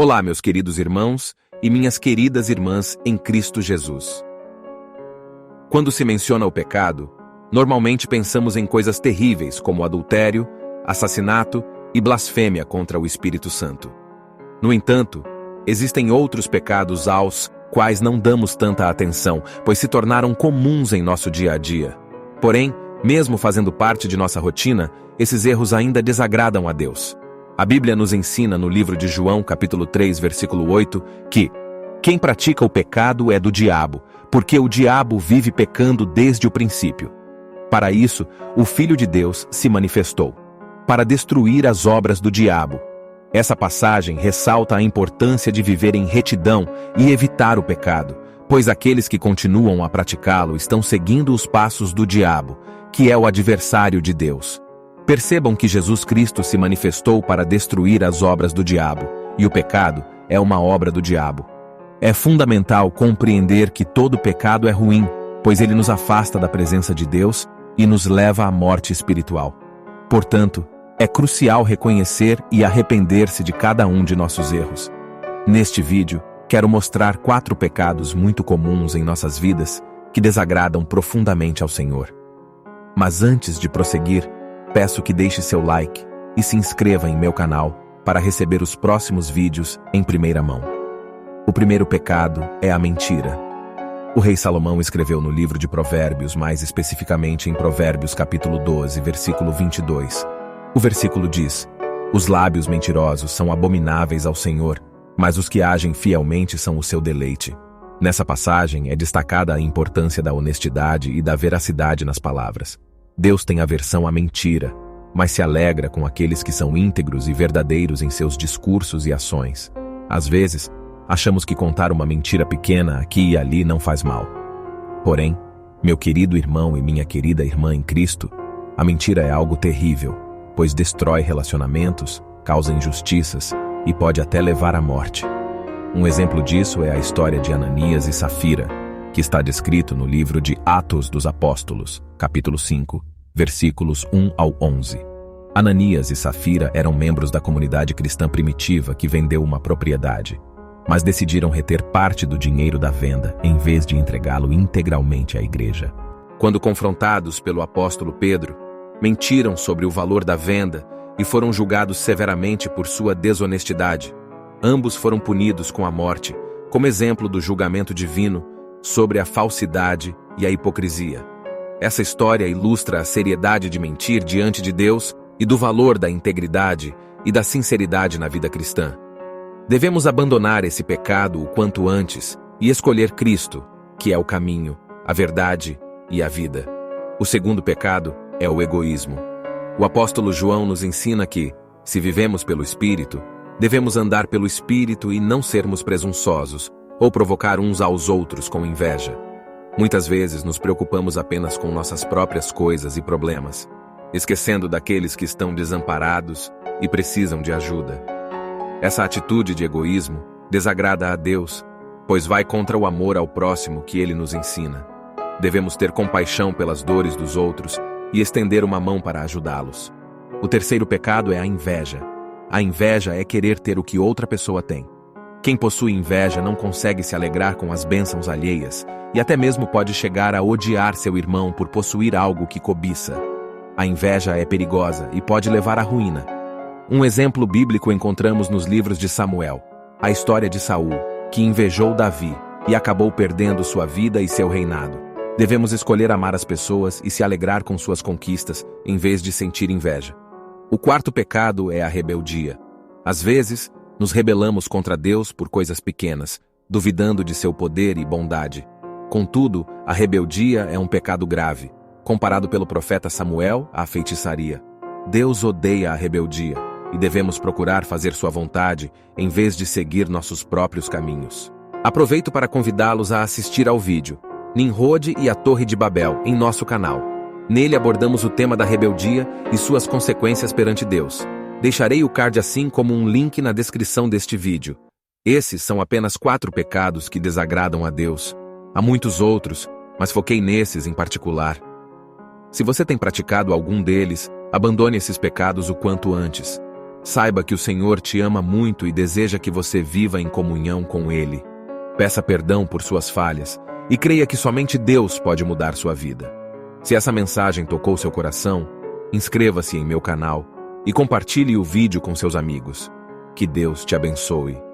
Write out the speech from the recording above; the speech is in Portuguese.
Olá, meus queridos irmãos e minhas queridas irmãs em Cristo Jesus. Quando se menciona o pecado, normalmente pensamos em coisas terríveis como adultério, assassinato e blasfêmia contra o Espírito Santo. No entanto, existem outros pecados aos quais não damos tanta atenção, pois se tornaram comuns em nosso dia a dia. Porém, mesmo fazendo parte de nossa rotina, esses erros ainda desagradam a Deus. A Bíblia nos ensina no livro de João, capítulo 3, versículo 8, que quem pratica o pecado é do diabo, porque o diabo vive pecando desde o princípio. Para isso, o Filho de Deus se manifestou, para destruir as obras do diabo. Essa passagem ressalta a importância de viver em retidão e evitar o pecado, pois aqueles que continuam a praticá-lo estão seguindo os passos do diabo, que é o adversário de Deus. Percebam que Jesus Cristo se manifestou para destruir as obras do diabo, e o pecado é uma obra do diabo. É fundamental compreender que todo pecado é ruim, pois ele nos afasta da presença de Deus e nos leva à morte espiritual. Portanto, é crucial reconhecer e arrepender-se de cada um de nossos erros. Neste vídeo, quero mostrar 4 pecados muito comuns em nossas vidas que desagradam profundamente ao Senhor. Mas antes de prosseguir, peço que deixe seu like e se inscreva em meu canal para receber os próximos vídeos em primeira mão. O primeiro pecado é a mentira. O rei Salomão escreveu no livro de Provérbios, mais especificamente em Provérbios capítulo 12, versículo 22. O versículo diz: "Os lábios mentirosos são abomináveis ao Senhor, mas os que agem fielmente são o seu deleite." Nessa passagem é destacada a importância da honestidade e da veracidade nas palavras. Deus tem aversão à mentira, mas se alegra com aqueles que são íntegros e verdadeiros em seus discursos e ações. Às vezes, achamos que contar uma mentira pequena aqui e ali não faz mal. Porém, meu querido irmão e minha querida irmã em Cristo, a mentira é algo terrível, pois destrói relacionamentos, causa injustiças e pode até levar à morte. Um exemplo disso é a história de Ananias e Safira, que está descrito no livro de Atos dos Apóstolos, capítulo 5, versículos 1 ao 11. Ananias e Safira eram membros da comunidade cristã primitiva que vendeu uma propriedade, mas decidiram reter parte do dinheiro da venda em vez de entregá-lo integralmente à igreja. Quando confrontados pelo apóstolo Pedro, mentiram sobre o valor da venda e foram julgados severamente por sua desonestidade. Ambos foram punidos com a morte, como exemplo do julgamento divino sobre a falsidade e a hipocrisia. Essa história ilustra a seriedade de mentir diante de Deus e do valor da integridade e da sinceridade na vida cristã. Devemos abandonar esse pecado o quanto antes e escolher Cristo, que é o caminho, a verdade e a vida. O segundo pecado é o egoísmo. O apóstolo João nos ensina que, se vivemos pelo Espírito, devemos andar pelo Espírito e não sermos presunçosos ou provocar uns aos outros com inveja. Muitas vezes nos preocupamos apenas com nossas próprias coisas e problemas, esquecendo daqueles que estão desamparados e precisam de ajuda. Essa atitude de egoísmo desagrada a Deus, pois vai contra o amor ao próximo que Ele nos ensina. Devemos ter compaixão pelas dores dos outros e estender uma mão para ajudá-los. O terceiro pecado é a inveja. A inveja é querer ter o que outra pessoa tem. Quem possui inveja não consegue se alegrar com as bênçãos alheias e até mesmo pode chegar a odiar seu irmão por possuir algo que cobiça. A inveja é perigosa e pode levar à ruína. Um exemplo bíblico encontramos nos livros de Samuel, a história de Saul, que invejou Davi e acabou perdendo sua vida e seu reinado. Devemos escolher amar as pessoas e se alegrar com suas conquistas, em vez de sentir inveja. O quarto pecado é a rebeldia. Às vezes, nos rebelamos contra Deus por coisas pequenas, duvidando de seu poder e bondade. Contudo, a rebeldia é um pecado grave, comparado pelo profeta Samuel à feitiçaria. Deus odeia a rebeldia e devemos procurar fazer sua vontade em vez de seguir nossos próprios caminhos. Aproveito para convidá-los a assistir ao vídeo Nimrod e a Torre de Babel em nosso canal. Nele abordamos o tema da rebeldia e suas consequências perante Deus. Deixarei o card assim como um link na descrição deste vídeo. Esses são apenas 4 pecados que desagradam a Deus. Há muitos outros, mas foquei nesses em particular. Se você tem praticado algum deles, abandone esses pecados o quanto antes. Saiba que o Senhor te ama muito e deseja que você viva em comunhão com Ele. Peça perdão por suas falhas e creia que somente Deus pode mudar sua vida. Se essa mensagem tocou seu coração, inscreva-se em meu canal e compartilhe o vídeo com seus amigos. Que Deus te abençoe.